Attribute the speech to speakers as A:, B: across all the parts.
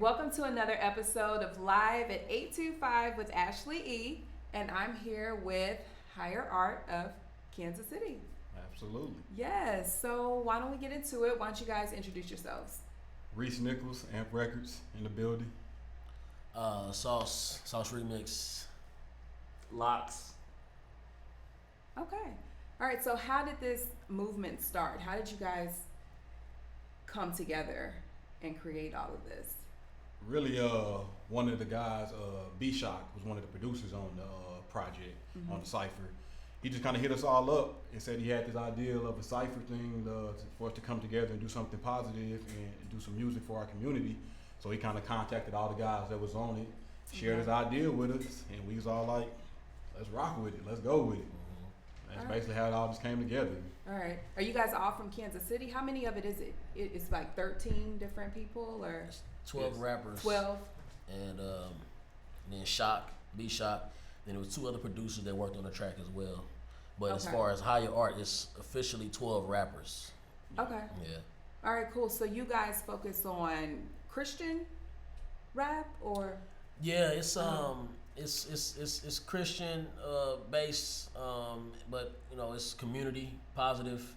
A: welcome to another episode of Live at 825 with Ashley E. And I'm here with Higher Art of Kansas City.
B: Absolutely.
A: Yes, so why don't we get into it? Why don't you guys introduce yourselves?
B: Rece Nickelz, Amp Records in the building.
C: Sauce Remix.
D: Lox.
A: Okay. All right, so how did this movement start? How did you guys come together and create all of this?
B: Really, one of the guys, B-Shock, was one of the producers on the project, on the Cypher. He just kind of hit us all up and said he had this idea of a Cypher thing for us to come together and do something positive and do some music for our community. So he kind of contacted all the guys that was on it, shared his idea with us, and we was all like, let's rock with it, let's go with it. That's basically how it all just came together.
A: All right. Are you guys all from Kansas City? How many of it is it? It's like 13 different people or?
C: 12 rappers.
A: 12.
C: And then B-Shock. Then there was two other producers that worked on the track as well. But as far as Higher Art, it's officially 12 rappers.
A: Okay.
C: Yeah.
A: All right, cool. So you guys focus on Christian rap or?
C: Yeah, it's Christian based, but you know it's community positive.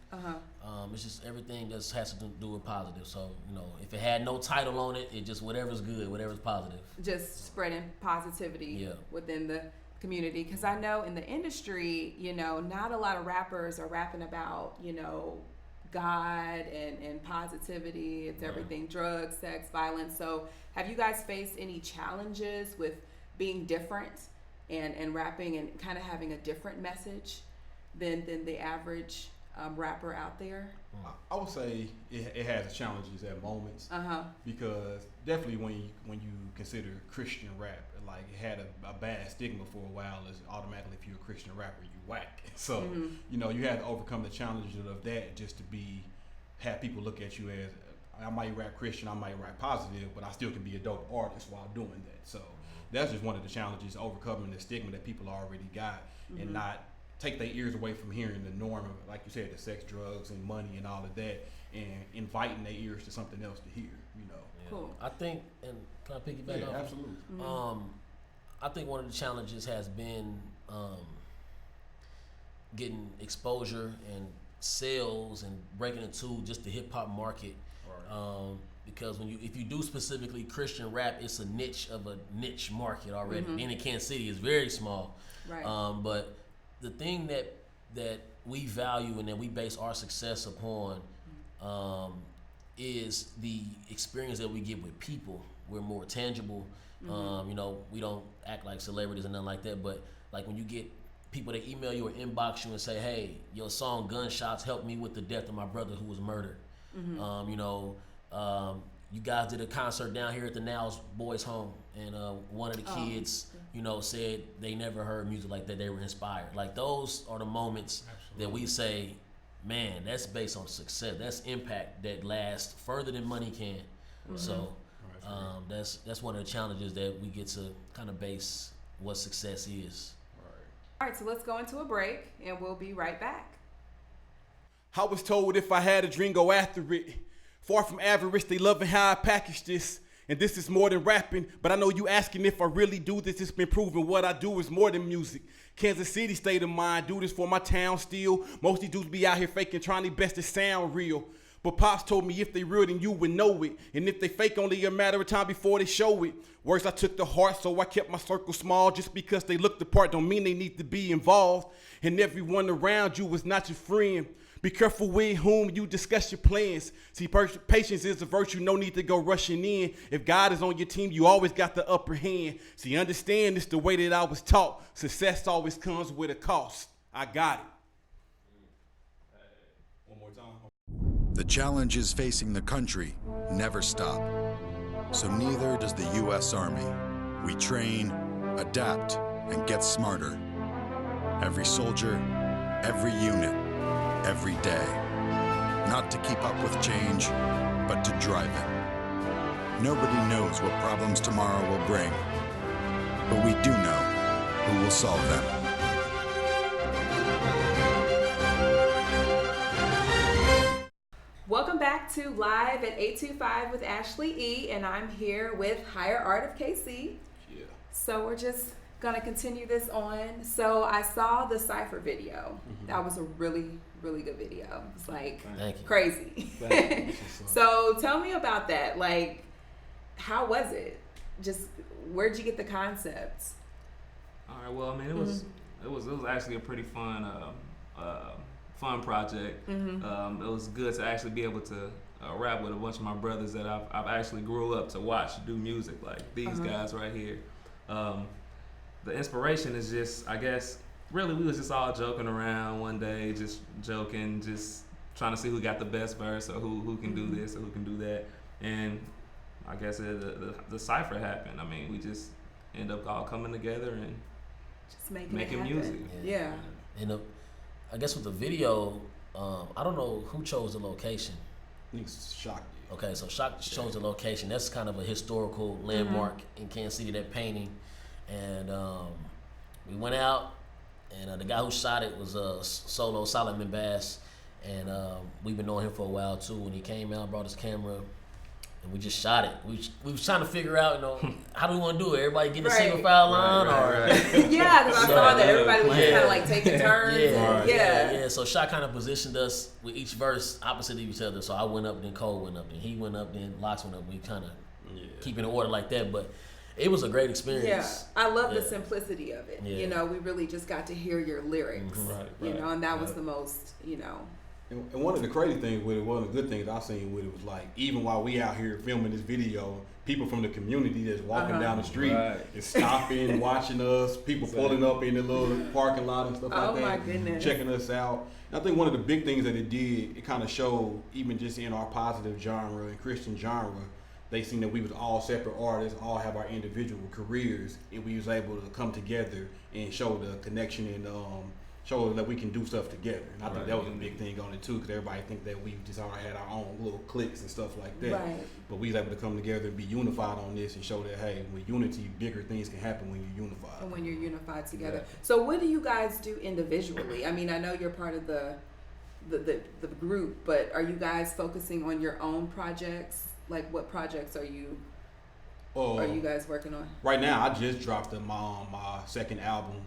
C: It's just everything that has to do with positive. So you know, if it had no title on it, it just whatever's good, whatever's positive.
A: Just spreading positivity within the community. Because I know in the industry, you know, not a lot of rappers are rapping about, you know, God and positivity. It's everything drugs, sex, violence. So have you guys faced any challenges with being different and rapping and kind of having a different message than the average rapper out there?
B: I would say it has its challenges at moments because definitely when you consider Christian rap, like it had a bad stigma for a while. Is automatically if you're a Christian rapper, you whack. So you know you had to overcome the challenges of that just to have people look at you as I might rap Christian, I might rap positive, but I still can be a dope artist while doing that. So that's just one of the challenges, overcoming the stigma that people already got and not take their ears away from hearing the norm of, like you said, the sex, drugs, and money and all of that, and inviting their ears to something else to hear, you know.
C: Yeah.
A: Cool.
C: I think, and can I piggyback off?
B: Yeah, absolutely.
C: I think one of the challenges has been getting exposure and sales and breaking into just the hip hop market. Right. Because if you do specifically Christian rap, it's a niche market already. Being in Kansas City is very small.
A: Right.
C: But the thing that we value and that we base our success upon is the experience that we get with people. We're more tangible. You know, we don't act like celebrities and nothing like that. But like when you get people that email you or inbox you and say, "Hey, your song Gunshots helped me with the death of my brother who was murdered." You know, you guys did a concert down here at the Now's Boys Home, and one of the kids, you know, said they never heard music like that. They were inspired. Like those are the moments that we say, man, that's based on success. That's impact that lasts further than money can. So that's one of the challenges that we get to kind of base what success is.
A: All right, so let's go into a break and we'll be right back.
E: I was told if I had a dream, go after it. Far from avarice, they loving how I package this. And this is more than rapping, but I know you asking if I really do this. It's been proven what I do is more than music. Kansas City state of mind, do this for my town still. Most these dudes be out here faking, trying their best to sound real. But Pops told me if they real, then you would know it. And if they fake, only a matter of time before they show it. Words I took to heart, so I kept my circle small. Just because they look the part don't mean they need to be involved. And everyone around you is not your friend. Be careful with whom you discuss your plans. See, patience is a virtue, no need to go rushing in. If God is on your team, you always got the upper hand. See, understand it's the way that I was taught. Success always comes with a cost. I got it.
B: One more time.
F: The challenges facing the country never stop. So neither does the U.S. Army. We train, adapt, and get smarter. Every soldier, every unit, every day. Not to keep up with change, but to drive it. Nobody knows what problems tomorrow will bring, but we do know who will solve them.
A: Welcome back back to Live at 825 with Ashley E, and I'm here with Higher Art of KC.
B: Yeah.
A: So we're just gonna continue this on. So I saw the Cypher video. That was a really, really good video. It's like crazy. So tell me about that. Like, how was it? Just where'd you get the concepts?
D: All right. Well, I mean, it was actually a pretty fun project. It was good to actually be able to rap with a bunch of my brothers that I've actually grew up to watch do music, like these guys right here. The inspiration is just, I guess, really we was just all joking around one day, just joking, just trying to see who got the best verse or who can do this or who can do that. And I guess the cypher happened. I mean, we just end up all coming together and
A: just
D: making music.
A: Yeah.
C: And I guess with the video, I don't know who chose the location.
B: I think Shock did.
C: Okay, so Shock chose the location. That's kind of a historical landmark in Kansas City, that painting. And we went out, and the guy who shot it was Solo Solomon Bass, and we've been knowing him for a while too. When he came out, brought his camera, and we just shot it. We was trying to figure out, how do we want to do it? Everybody getting a single file line,
A: Yeah, because I saw that everybody was just kind of like taking turns.
C: Yeah. So Shock kind of positioned us with each verse opposite of each other. So I went up, then Cole went up, then he went up, then Lox went up. We kind of keep in order like that, but it was a great experience.
A: Yeah, I love the simplicity of it.
C: Yeah.
A: We really just got to hear your lyrics. And that was the most,
B: And one of the crazy things with it, one of the good things I seen with it was like, even while we out here filming this video, people from the community that's walking down the street is stopping, watching us, people pulling up in the little parking lot and stuff like that.
A: Oh my goodness.
B: Checking us out. And I think one of the big things that it did, it kind of showed, even just in our positive genre and Christian genre, they seen that we was all separate artists, all have our individual careers, and we was able to come together and show the connection and show that we can do stuff together. And I think that was a big thing on it too, because everybody think that we just already had our own little cliques and stuff like that.
A: Right.
B: But we was able to come together and be unified on this and show that, hey, with unity, bigger things can happen when you're unified.
A: And when you're unified together. So what do you guys do individually? I mean, I know you're part of the group, but are you guys focusing on your own projects? Like, what projects are you guys working on?
B: Right now, I just dropped my second album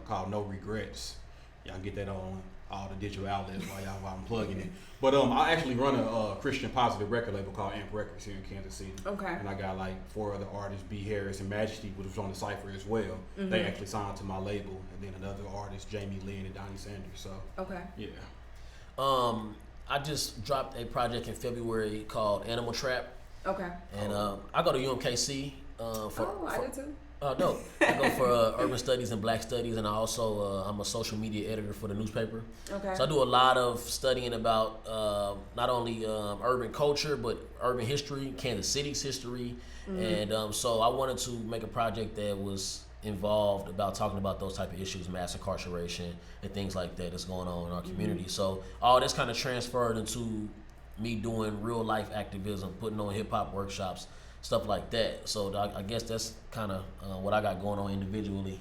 B: called No Regrets. Y'all can get that on all the digital outlets while I'm plugging it. But I actually run a Christian positive record label called Amp Records here in Kansas City. Okay. And I got like 4 other artists, B. Harris and Majesty, which was on the Cypher as well. They actually signed to my label, and then another artist, Jamie Lynn and Donnie Sanders. So yeah.
C: I just dropped a project in February called Animal Trap.
A: Okay.
C: And I go to UMKC.
A: I do too.
C: No. I go for urban studies and black studies, and I also I'm a social media editor for the newspaper. Okay. So I do a lot of studying about not only urban culture, but urban history, Kansas City's history. And so I wanted to make a project that was involved about talking about those type of issues, mass incarceration and things like that that's going on in our community. So all this kind of transferred into me doing real life activism, putting on hip hop workshops, stuff like that. So I guess that's kind of what I got going on individually.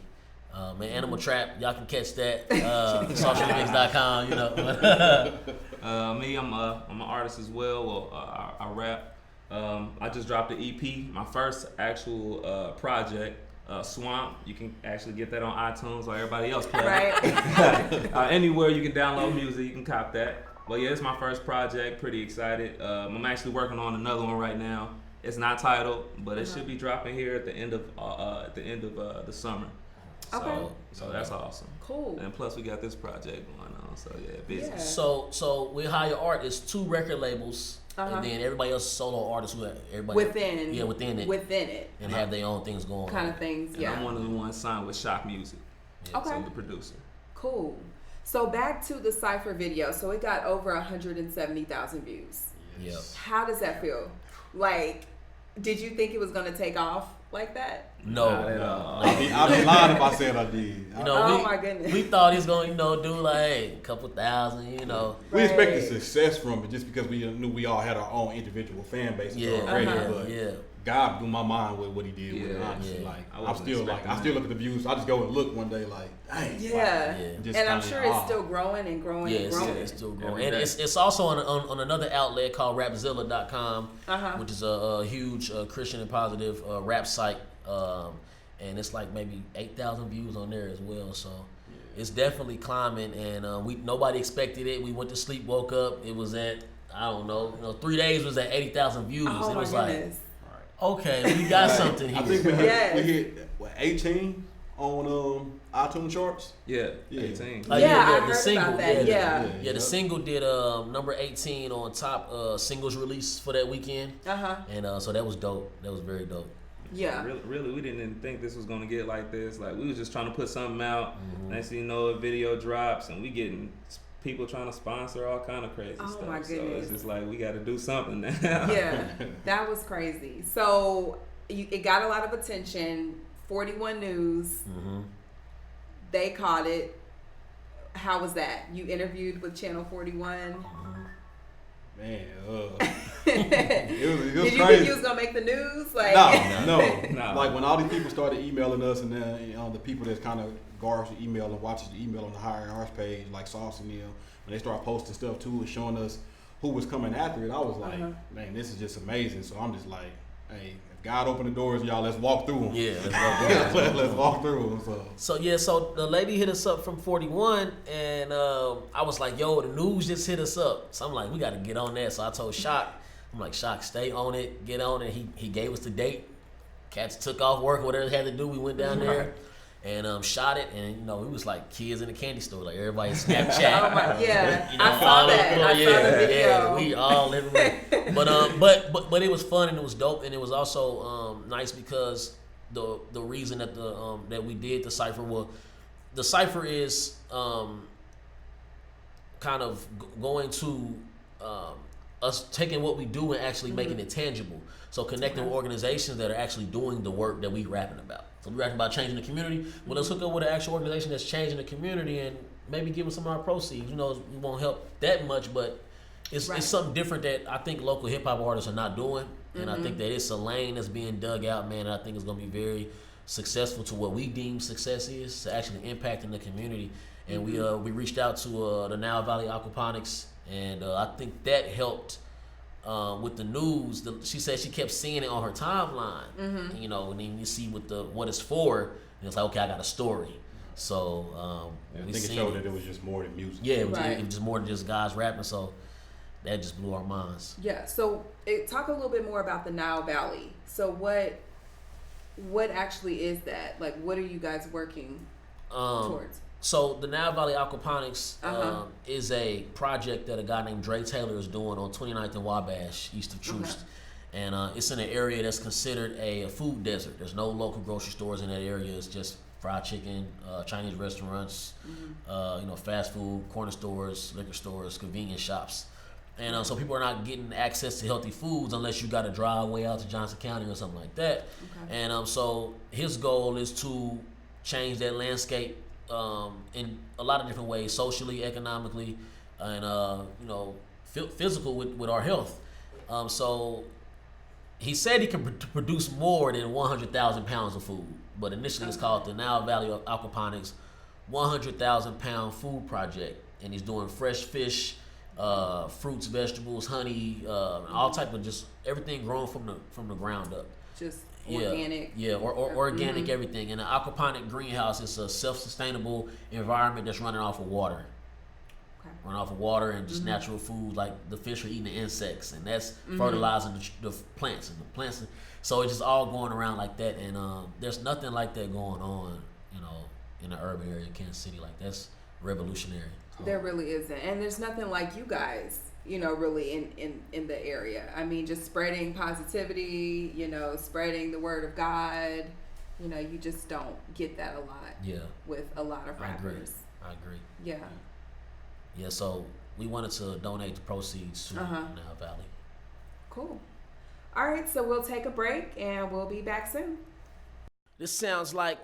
C: And Animal Trap, y'all can catch that, socialmix.com,
D: Me, I'm an artist as well. Well, I rap. I just dropped an EP, my first actual project. Swamp, you can actually get that on iTunes like everybody else plays. Right. Anywhere you can download music, you can cop that. But yeah, it's my first project. Pretty excited. I'm actually working on another one right now. It's not titled, but it should be dropping here at the end of the summer. So that's awesome.
A: Cool.
D: And plus we got this project going on. So yeah, busy.
A: Yeah.
C: So with Higher Art, it's 2 record labels. And then everybody else solo artists within it and have their own things going
A: kind of things.
D: And I'm one of the ones signed with Shock Music. So I'm the producer.
A: Cool. So back to the Cypher video. So it got over 170,000 views.
C: Yep.
A: How does that feel? Like, did you think it was gonna take off like that?
C: No.
B: I'd be lying if I said I did.
A: My goodness.
C: We thought he was gonna, do like a couple thousand,
B: We expected success from it just because we knew we all had our own individual fan bases already. God blew my mind with what he did with it, honestly. Like I still look at the views. I just go and look one day like, dang.
A: And I'm sure it's still growing and growing and growing.
C: It's still growing. And it's also on another outlet called rapzilla.com, which is a huge Christian and positive rap site. And it's like maybe 8,000 views on there as well. So it's definitely climbing, and nobody expected it. We went to sleep, woke up, it was at, I don't know, 3 days was at 80,000 views.
A: Oh,
C: it was
A: my
C: like,
A: goodness.
C: okay, we got something here.
B: I think we hit 18 on iTunes charts.
D: 18.
A: I heard
C: single,
A: about that.
C: The single did number 18 on top singles release for that weekend. And so that was dope. That was very dope.
A: Yeah.
D: Really, we didn't even think this was gonna get like this. Like, we was just trying to put something out. Next thing you know, a video drops, and we getting people trying to sponsor all kind of crazy stuff.
A: Oh my goodness.
D: So it's just like, we got to do something now.
A: Yeah, that was crazy. So it got a lot of attention. 41 News. They caught it. How was that? You interviewed with Channel 41.
B: Man, it was
A: Did you
B: crazy.
A: think you was gonna make the news? Like,
B: no. Like when all these people started emailing us, and then the people that's kind of guards the email and watches the email on the Hiring Arts page, like Sauce and them, when they start posting stuff too and showing us who was coming after it, I was like, man, this is just amazing. So I'm just like, hey, if God opened the doors, y'all, let's walk through them.
C: Yeah,
B: let's walk through them.
C: So the lady hit us up from 41, and I was like, yo, the news just hit us up. So I'm like, we got to get on that. So I told Shock, I'm like, Shock, stay on it, get on it. He gave us the date. Cats took off work, whatever they had to do. We went down there and shot it, and it was like kids in a candy store, like everybody Snapchat.
A: Oh my, I saw that. I saw the video.
C: Yeah, we all everywhere. But it was fun, and it was dope, and it was also nice because the reason that that we did the cipher, well, the cipher is kind of going to us taking what we do and actually making it tangible. So connecting with organizations that are actually doing the work that we rapping about. So we rapping about changing the community. Well, let's hook up with an actual organization that's changing the community and maybe give them some of our proceeds. It won't help that much, but it's something different that I think local hip hop artists are not doing. And I think that it's a lane that's being dug out, man. And I think it's going to be very successful to what we deem success is, to actually impacting the community. And we reached out to the Now Valley Aquaponics, and I think that helped with the news. She said she kept seeing it on her timeline, and then you see what it's for, and it's like, okay, I got a story. So
B: I think it showed that it was just more than music.
C: Yeah, it was just more than just guys rapping. So that just blew our minds.
A: Yeah. So talk a little bit more about the Nile Valley. So what actually is that? Like, what are you guys working towards?
C: So the Nile Valley Aquaponics is a project that a guy named Dre Taylor is doing on 29th and Wabash, east of Troost. And it's in an area that's considered a food desert. There's no local grocery stores in that area. It's just fried chicken, Chinese restaurants, fast food, corner stores, liquor stores, convenience shops. And so people are not getting access to healthy foods unless you got to drive way out to Johnson County or something like that. Okay. And so his goal is to change that landscape in a lot of different ways, socially, economically, and physical with our health. So he said he can produce more than 100,000 pounds of food, but initially it's called the Nile Valley Aquaponics 100,000 pound food project, and he's doing fresh fish, fruits, vegetables, honey, all type of just everything grown from the ground up.
A: Just organic.
C: Organic everything. And an aquaponic greenhouse is a self-sustainable environment that's running off of water. Okay. Running off of water and just natural food, like the fish are eating the insects, and that's fertilizing the plants and the plants. So it's just all going around like that, and there's nothing like that going on, in the urban area of Kansas City. Like, that's revolutionary.
A: There really isn't, and there's nothing like you guys, really in the area. I mean, just spreading positivity, spreading the word of God. You just don't get that a lot. Yeah. With a lot of rappers.
C: I agree.
A: Yeah.
C: Yeah. So we wanted to donate the proceeds to Nile Valley.
A: Cool. All right, so we'll take a break and we'll be back soon.
C: This sounds like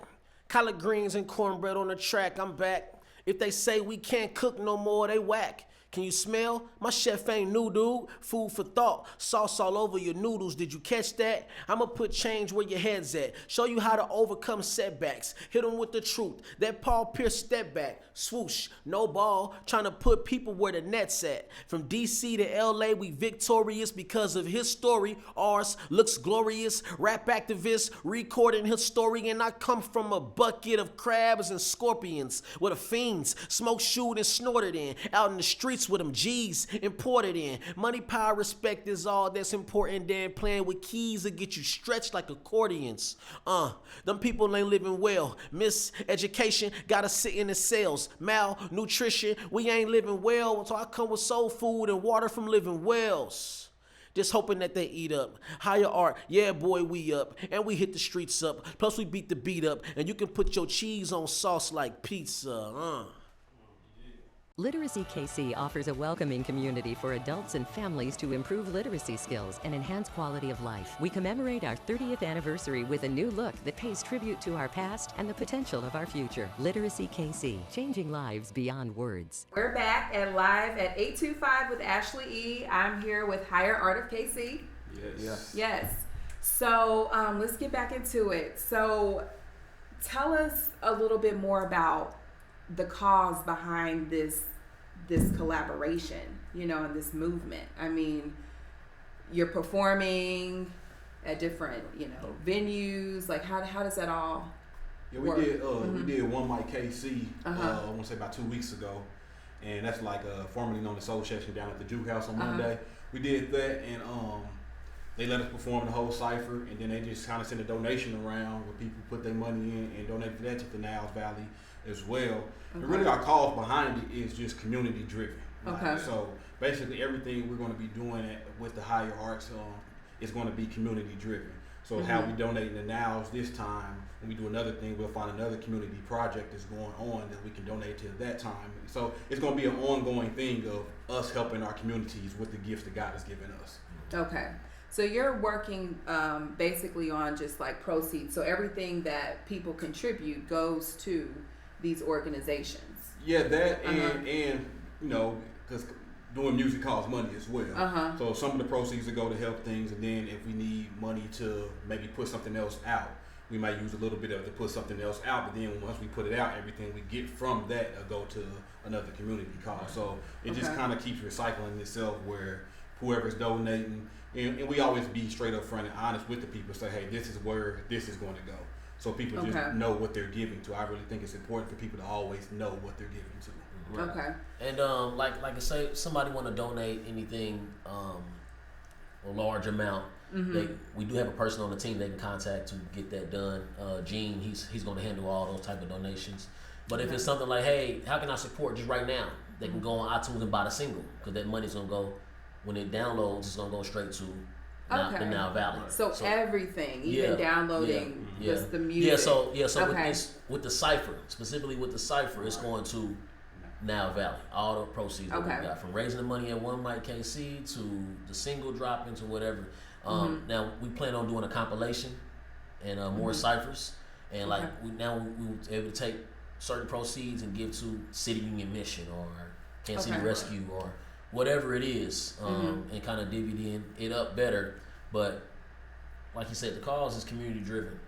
C: collard greens and cornbread on the track. I'm back. If they say we can't cook no more, they whack. Can you smell? My chef ain't new, dude. Food for thought. Sauce all over your noodles. Did you catch that? I'ma put change where your head's at. Show you how to overcome setbacks. Hit them with the truth. That Paul Pierce step back. Swoosh. No ball. Trying to put people where the net's at. From DC to LA, we victorious because of his story. Ours looks glorious. Rap activist, recording his story. And I come from a bucket of crabs and scorpions. With the fiends. Smoke, shoot, and snorted in. Out in the streets with them G's imported in. Money, power, respect is all that's important. Then playing with keys will get you stretched like accordions. Them people ain't living well. Miseducation, gotta sit in the cells. Malnutrition, we ain't living well. So I come with soul food and water from living wells. Just hoping that they eat up. Higher art, yeah boy, we up. And we hit the streets up. Plus we beat the beat up. And you can put your cheese on sauce like pizza.
G: Literacy KC offers a welcoming community for adults and families to improve literacy skills and enhance quality of life. We commemorate our 30th anniversary with a new look that pays tribute to our past and the potential of our future. Literacy KC, changing lives beyond words.
A: We're back at live at 825 with Ashley E. I'm here with Higher Art of KC. Yes. So let's get back into it. So tell us a little bit more about the cause behind this collaboration, and this movement. I mean, you're performing at different, venues. Like, how does that all work?
B: We did One Mic KC, I want to say about 2 weeks ago, and that's like formerly known as Soul Session down at the Juke House on Monday. We did that, and they let us perform the whole cipher, and then they just kind of sent a donation around where people put their money in and donate that to the Niles Valley as well. And really our cause behind it is just community driven. So basically everything we're going to be doing with the Higher Arts is going to be community driven. So how we donate the Niles this time, when we do another thing, we'll find another community project that's going on that we can donate to at that time. So it's going to be an ongoing thing of us helping our communities with the gifts that God has given us.
A: Okay. So you're working basically on just like proceeds. So everything that people contribute goes to these organizations.
B: Yeah, that and because doing music costs money as well. So some of the proceeds will go to help things, and then if we need money to maybe put something else out, we might use a little bit of it to put something else out. But then once we put it out, everything we get from that will go to another community cause. So it just kind of keeps recycling itself, where whoever's donating, and we always be straight up front and honest with the people. Say, hey, this is where this is going to go. So people just know what they're giving to. I really think it's important for people to always know what they're giving to.
A: Right. Okay.
C: And like I say, somebody want to donate anything, a large amount. We do have a person on the team they can contact to get that done. Gene, he's going to handle all those type of donations. But if it's something like, hey, how can I support just right now? They can go on iTunes and buy the single, because that money's going to go, when it downloads, it's going to go straight to the Now Valley.
A: So everything, even downloading just the music.
C: So with the cipher, specifically with the cipher, it's going to Now Valley. All the proceeds that we got, from raising the money at One Mic KC to the single dropping to whatever. Now we plan on doing a compilation and more ciphers, and we will be able to take certain proceeds and give to City Union Mission or Kansas City Rescue or whatever it is, and kind of divvy it up better. But like you said, the cause is community driven.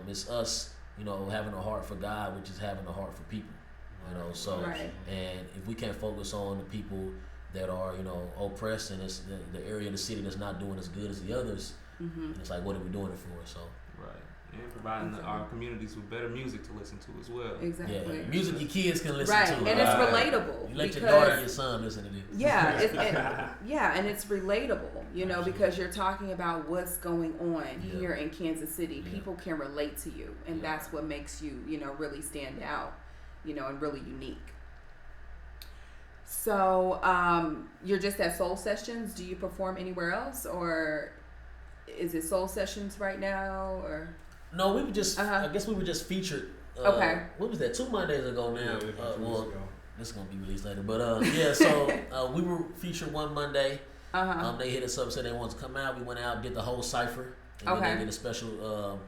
C: It's us, having a heart for God, which is having a heart for people. So and if we can't focus on the people that are oppressed, and it's the area of the city that's not doing as good as the others, it's like, what are we doing it for? So
D: and providing our communities with better music to listen to as well.
A: Exactly.
C: Yeah, music your kids can listen to.
A: And it's relatable.
C: You let your daughter and your son listen to this.
A: Yeah, and it's relatable, because you're talking about what's going on here in Kansas City. People can relate to you, and that's what makes you, really stand out, and really unique. So, you're just at Soul Sessions. Do you perform anywhere else, or is it Soul Sessions right now, or?
C: No, we were just. I guess we were just featured. What was that? 2 Mondays ago now. This is gonna be released later, but So we were featured one Monday. They hit us up, said they wanted to come out. We went out, did the whole cipher, and then they did a special,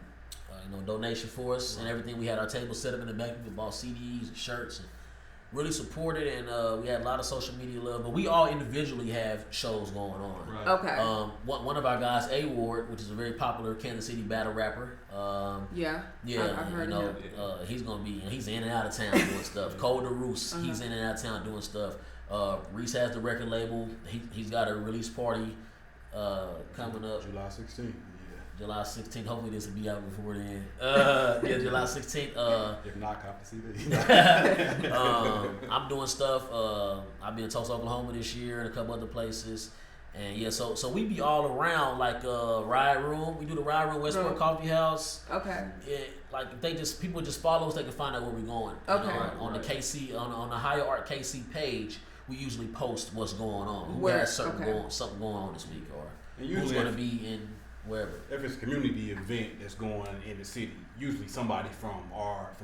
C: donation for us and everything. We had our table set up in the back. We bought CDs and shirts, really supported, and we had a lot of social media love. But we all individually have shows going on.
B: Right.
A: Okay.
C: One of our guys, A Ward, which is a very popular Kansas City battle rapper.
A: Yeah, I've heard of him.
C: He's gonna be. He's in and out of town doing stuff. Cole DeRoos, he's in and out of town doing stuff. Rece has the record label. He's got a release party coming up.
B: July 16th.
C: July 16th. Hopefully this will be out before then. July 16th.
B: If not, cop the CD.
C: I'm doing stuff. I've been in Tulsa, Oklahoma this year and a couple other places. And yeah, so we be all around, like Ride Room. We do the Ride Room, Westport Coffee House.
A: Okay.
C: Yeah, like if people just follow us, they can find out where we're going.
A: Okay.
C: You know, on the KC on the Higher Art KC page, we usually post what's going on. Who
A: Where,
C: has something going on this week, or who's going to be in wherever.
B: If it's a community event that's going in the city, usually somebody from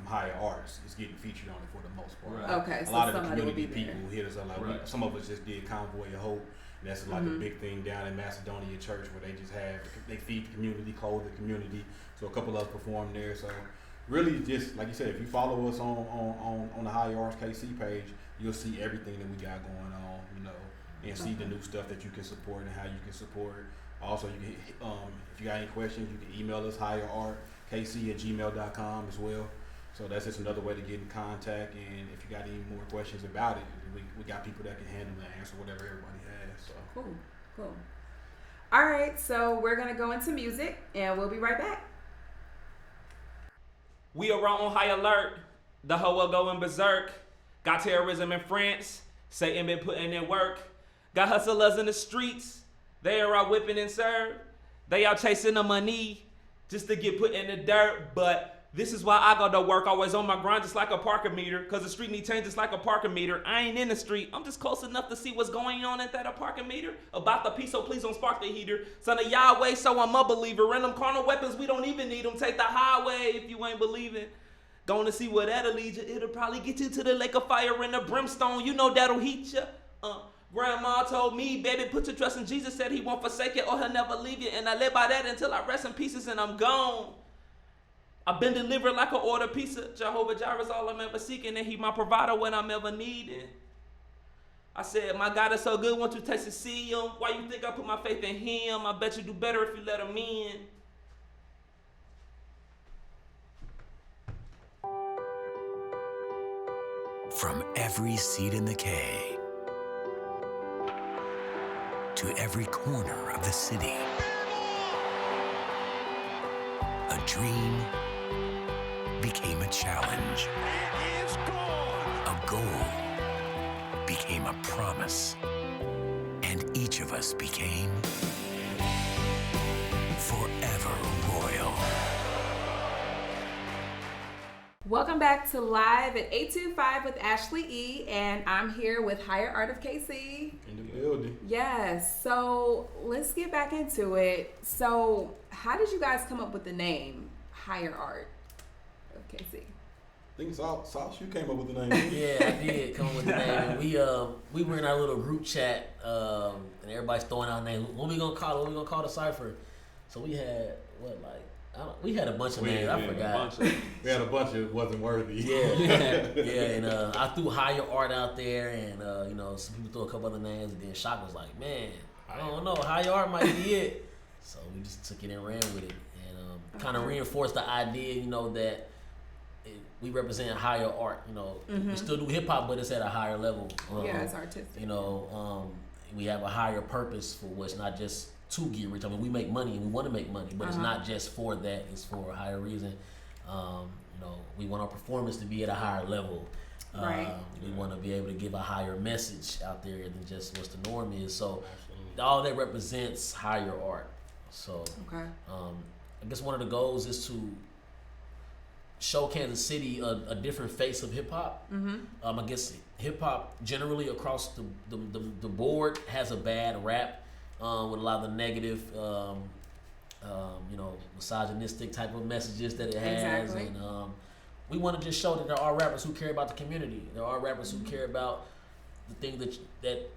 B: Higher Arts is getting featured on it for the most part.
A: Right. Okay,
B: A lot of the
A: somebody will
B: community
A: be there.
B: people hit us up. Like some of us just did Convoy of Hope. And that's like a big thing down in Macedonia Church where they just they feed the community, clothe the community. So a couple of us perform there. So really, just like you said, if you follow us on the Higher Arts KC page, you'll see everything that we got going on, you know, and see the new stuff that you can support and how you can support. Also, you can if you got any questions, you can email us higherartkc@gmail.com as well. So that's just another way to get in contact. And if you got any more questions about it, we got people that can handle and answer whatever everybody has. So
A: Cool. All right, so we're gonna go into music, and we'll be right back.
D: We are on high alert. The hoe will going berserk. Got terrorism in France. Satan been putting in work. Got hustlers in the streets. They are out whipping and serve. They out chasing the money just to get put in the dirt. But this is why I go to work, always on my grind just like a parking meter. Cause the street need change just like a parking meter. I ain't in the street, I'm just close enough to see what's going on at that parking meter. About the peace, so please don't spark the heater. Son of Yahweh, so I'm a believer. And them carnal weapons, we don't even need them. Take the highway if you ain't believing. Going to see where that'll lead you. It'll probably get you to the lake of fire and the brimstone. You know that'll heat you. Grandma told me, baby, put your trust in Jesus. Said he won't forsake you or he'll never leave you. And I live by that until I rest in pieces and I'm gone. I've been delivered like an order pizza. Jehovah Jireh's all I'm ever seeking, and he my provider when I'm ever needing. I said, my God is so good, won't you taste and see him? Why you think I put my faith in him? I bet you do better if you let him in.
H: From every seat in the K to every corner of the city, a dream became a challenge.
I: It is gone.
H: A goal became a promise. And each of us became forever royal.
A: Welcome back to Live at 825 with Ashley E. And I'm here with Higher Art of KC.
B: in the building.
A: Yes, so let's get back into it. So how did you guys come up with the name Higher Art of KC?
B: I think Sauce, you came up with the name.
C: Yeah, I did come up with the name. And we were in our little group chat, and everybody's throwing out names. What we gonna call it? What we gonna call the cipher? So we had we had a bunch of names. I forgot.
B: We had a bunch of wasn't worthy.
C: Yeah, and I threw Higher Art out there, and some people threw a couple other names, and then Shock was like, "Man, I don't know, Higher Art might be it." So we just took it and ran with it, and kind of reinforced the idea, that we represent higher art. We still do hip hop, but it's at a higher level.
A: It's artistic.
C: We have a higher purpose for what's not just to get rich. I mean, we make money and we want to make money, but it's not just for that. It's for a higher reason. We want our performance to be at a higher level.
A: Right.
C: We want to be able to give a higher message out there than just what the norm is. So all that represents higher art. So I guess one of the goals is to show Kansas City a different face of hip hop. I guess hip hop generally across the board has a bad rap with a lot of the negative, misogynistic type of messages that it has.
A: Exactly.
C: And we want to just show that there are rappers who care about the community. There are rappers who care about the thing that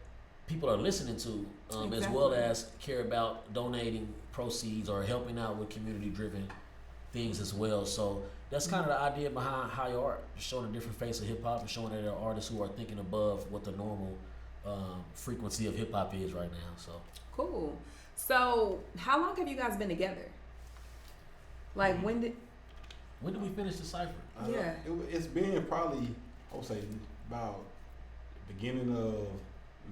C: people are listening to, as well as care about donating proceeds or helping out with community-driven things as well. So That's kind of the idea behind higher art, showing a different face of hip hop and showing that there are artists who are thinking above what the normal frequency of hip hop is right now. So
A: cool. So how long have you guys been together? Like when did
C: we finish the cipher?
A: Yeah,
B: it's been probably, I would say, about beginning of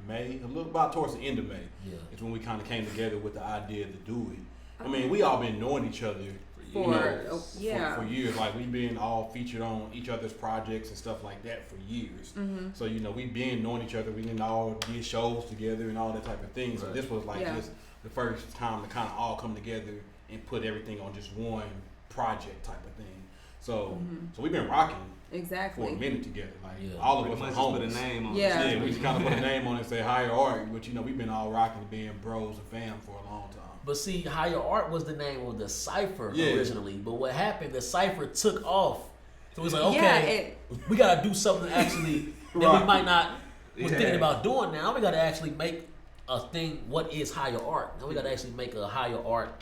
B: May, a little about towards the end of May.
C: Yeah,
B: it's when we kind of came together with the idea to do it. I mean, we all been knowing each other for years. Like we've been all featured on each other's projects and stuff like that for years.
A: Mm-hmm.
B: So we've been knowing each other. We didn't all did shows together and all that type of thing. Right. So this was like just the first time to kind of all come together and put everything on just one project type of thing. So so we've been rocking for a minute together. Like all of us
D: might
B: are
D: just
B: homies.
D: put a name on it.
B: Yeah, we just kind of put a name on it and say higher art. But we've been all rocking and being bros and fam for a long time.
C: But see, Higher Art was the name of the cipher originally. But what happened, the cipher took off. So it was like, okay, we gotta do something actually that we might not was thinking about doing now. We gotta actually make a thing. What is Higher Art? Now we gotta actually make a Higher Art,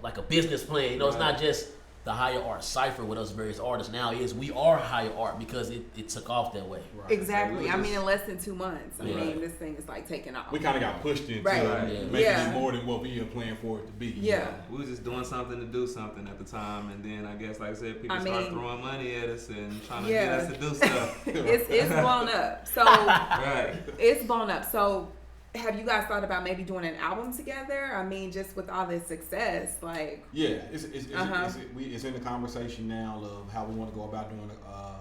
C: like a business plan. It's not just the Higher Art cipher with us various artists. Now we are Higher Art because it took off that way.
A: Right. Exactly. I mean, in less than 2 months. I mean, this thing is like taking off.
B: We kind of got pushed into making it more than what we had planned for it to be.
A: Yeah.
D: We were just doing something to do something at the time, and then I guess, like I said, people started throwing money at us and trying to get us to do stuff.
A: It's blown up. So it's blown up. So have you guys thought about maybe doing an album together? I mean, just with all this success, like
B: it's in the conversation now of how we want to go about doing a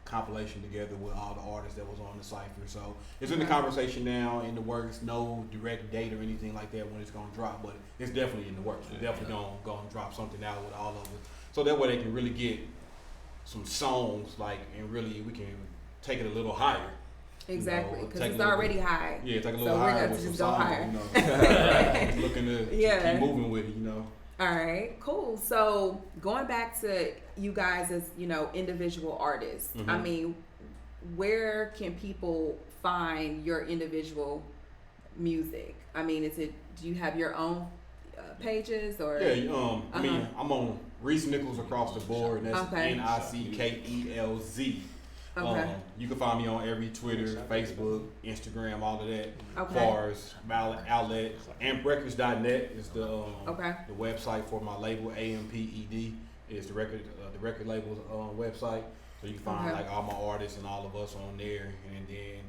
B: compilation together with all the artists that was on the cipher. So it's in the conversation now, in the works. No direct date or anything like that when it's gonna drop, but it's definitely in the works. We're definitely gonna drop something out with all of it, so that way they can really get some songs and really we can take it a little higher.
A: Exactly, because it's already high.
B: Yeah, take a little higher with some songs. Looking to keep moving with it,
A: All right, cool. So going back to you guys as individual artists, I mean, where can people find your individual music? I mean, do you have your own pages or?
B: Yeah, I mean, I'm on Rece Nickelz across the board, and that's Nickelz.
A: Okay.
B: You can find me on every Twitter, Facebook, Instagram, all of that. As far as outlet, amprecords.net is the website for my label. AMPED is the record label's website. So you can find all my artists and all of us on there. And then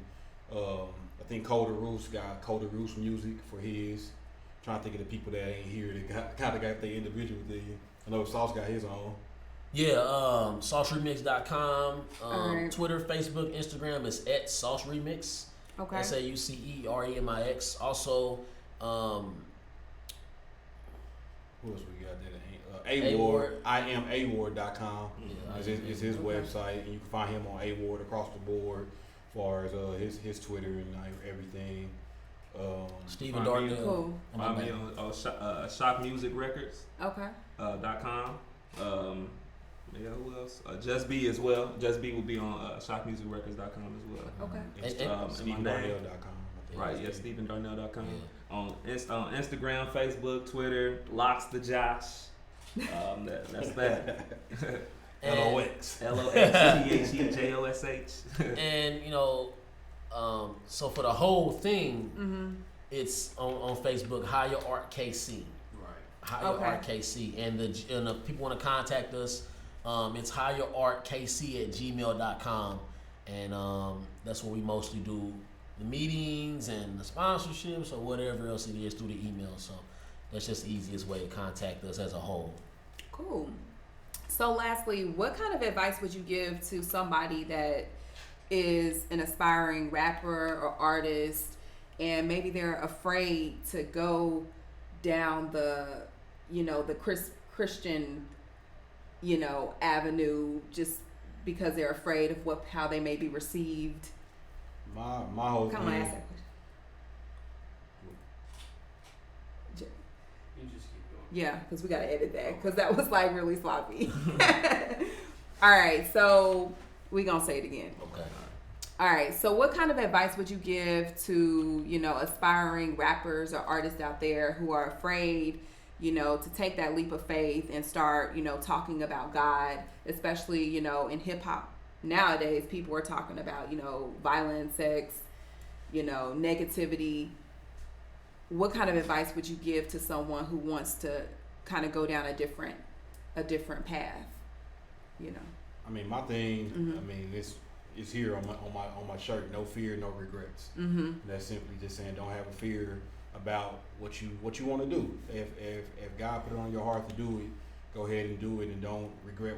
B: I think Coda Roos got Coda Roos music for his. I'm trying to think of the people that ain't here that kind of got their individual thing. I know Sauce got his own.
C: Yeah, sauceremix.com, Twitter, Facebook, Instagram is at sauceremix.
A: Okay.
C: SAUCEREMIX. Also,
B: who else we got there? Award. IamAward.com is his website, and you can find him on Award across the board as far as his Twitter and everything.
C: Stephen Darnell.
A: Cool.
D: Find me on Shock Music Records. .com. Who else? Just B as well. Just B will be on shockmusicrecords.com as well.
A: Okay.
B: StephenDarnell.com.
D: Right, StephenDarnell.com. Yeah. On Instagram, Facebook, Twitter, Lox the Josh. That's that.
B: LOX.
C: LOXTHEJOSH. And so for the whole thing, it's on Facebook, Higher Art KC. Higher Art KC, and the people want to contact us. It's higherartkc@gmail.com, and that's where we mostly do the meetings and the sponsorships or whatever else it is through the email. So that's just the easiest way to contact us as a whole.
A: Cool. So lastly, what kind of advice would you give to somebody that is an aspiring rapper or artist, and maybe they're afraid to go down the Christian, avenue just because they're afraid of how they may be received?
B: My whole thing.
A: Come on, ask that question.
J: You just keep going.
A: Yeah, because we gotta edit that because that was really sloppy. All right, so we gonna say it again.
C: Okay.
A: All right, so what kind of advice would you give to aspiring rappers or artists out there who are afraid you know, to take that leap of faith and start, you know, talking about God, especially, you know, in hip hop nowadays, people are talking about, you know, violence, sex, you know, negativity. What kind of advice would you give to someone who wants to kind of go down a different path, you know?
B: I mean, my thing, I mean, it's here on my shirt. No fear, no regrets. That's simply just saying, don't have a fear about what you want to do. If God put it on your heart to do it, go ahead and do it, and don't regret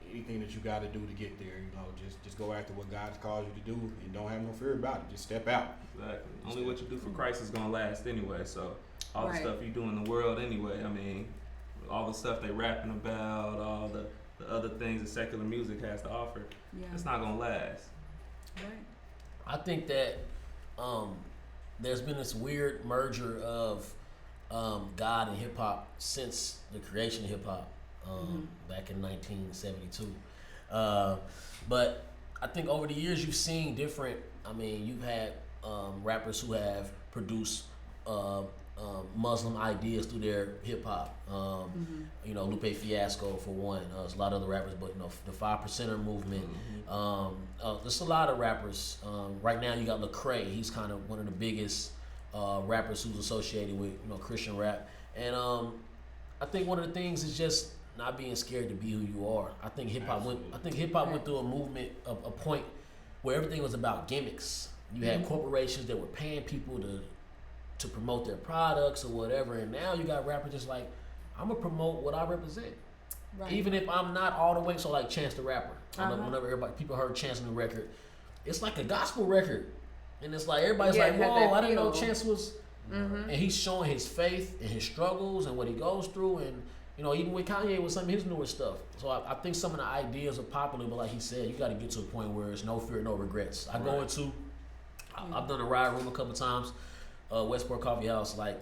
B: anything that you got to do to get there. You know, just go after what God's called you to do, and don't have no fear about it. Just step out.
D: Exactly. Only what you do for Christ is gonna last anyway. So all the stuff you do in the world anyway. I mean, all the stuff they rapping about, all the other things that secular music has to offer, it's not gonna last.
A: Right.
C: I think that there's been this weird merger of God and hip hop since the creation of hip hop back in 1972. But I think over the years you've seen different. I mean, you've had rappers who have produced Muslim ideas through their hip hop. You know, Lupe Fiasco for one. There's a lot of other rappers, but you know, the 5%er movement. There's a lot of rappers. Right now, you got Lecrae. He's kind of one of the biggest rappers who's associated with, you know, Christian rap. And I think one of the things is just not being scared to be who you are. I think hip hop went through a movement, a point where everything was about gimmicks. You had corporations that were paying people to promote their products or whatever, and now you got rappers just like, I'm gonna promote what I represent, even if I'm not all the way. So like Chance the Rapper, whenever people heard Chance on the record, it's like a gospel record, and it's like everybody's like, whoa, I didn't know Chance was, and he's showing his faith and his struggles and what he goes through, and you know, even with Kanye with some of his newer stuff. So I think some of the ideas are popular, but like he said, you got to get to a point where it's no fear, no regrets. I've done a ride room a couple times. Westport Coffee House, like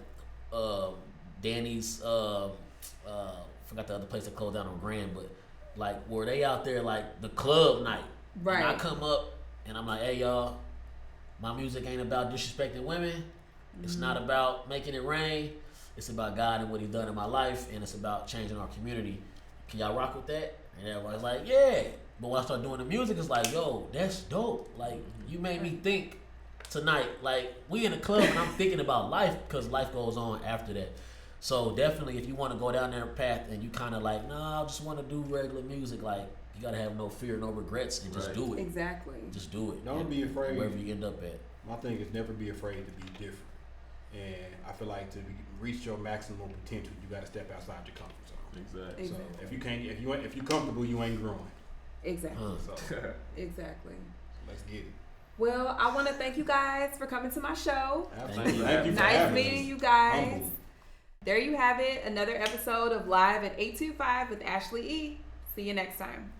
C: Danny's, forgot the other place that closed down on Grand, but like where they out there like the club night. Right. And I come up and I'm like, hey y'all, my music ain't about disrespecting women. It's not about making it rain. It's about God and what He's done in my life, and it's about changing our community. Can y'all rock with that? And everybody's like, yeah. But when I start doing the music, it's like, yo, that's dope. Like, you made me think tonight. Like, we in the club and I'm thinking about life, because life goes on after that. So definitely, if you want to go down that path and you kind of like, nah, I just want to do regular music, like, you got to have no fear, no regrets, and just do it.
A: Exactly.
C: Just do it.
B: Don't be afraid.
C: Wherever you end up at.
B: My thing is never be afraid to be different. And I feel like to reach your maximum potential, you got to step outside your comfort zone.
D: Exactly.
B: So if you're comfortable, you ain't growing.
A: Exactly.
B: So
A: exactly.
B: Let's get it.
A: Well, I want to thank you guys for coming to my show.
B: Thank you for
A: nice meeting you guys. There you have it. Another episode of Live at 825 with Ashley E. See you next time.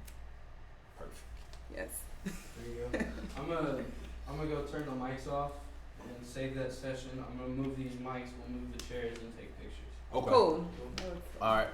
B: Perfect.
A: Yes.
J: There you go. I'm gonna go turn the mics off and save that session. I'm gonna move these mics. We'll move the chairs and take pictures.
B: Okay.
A: Cool.
C: All right.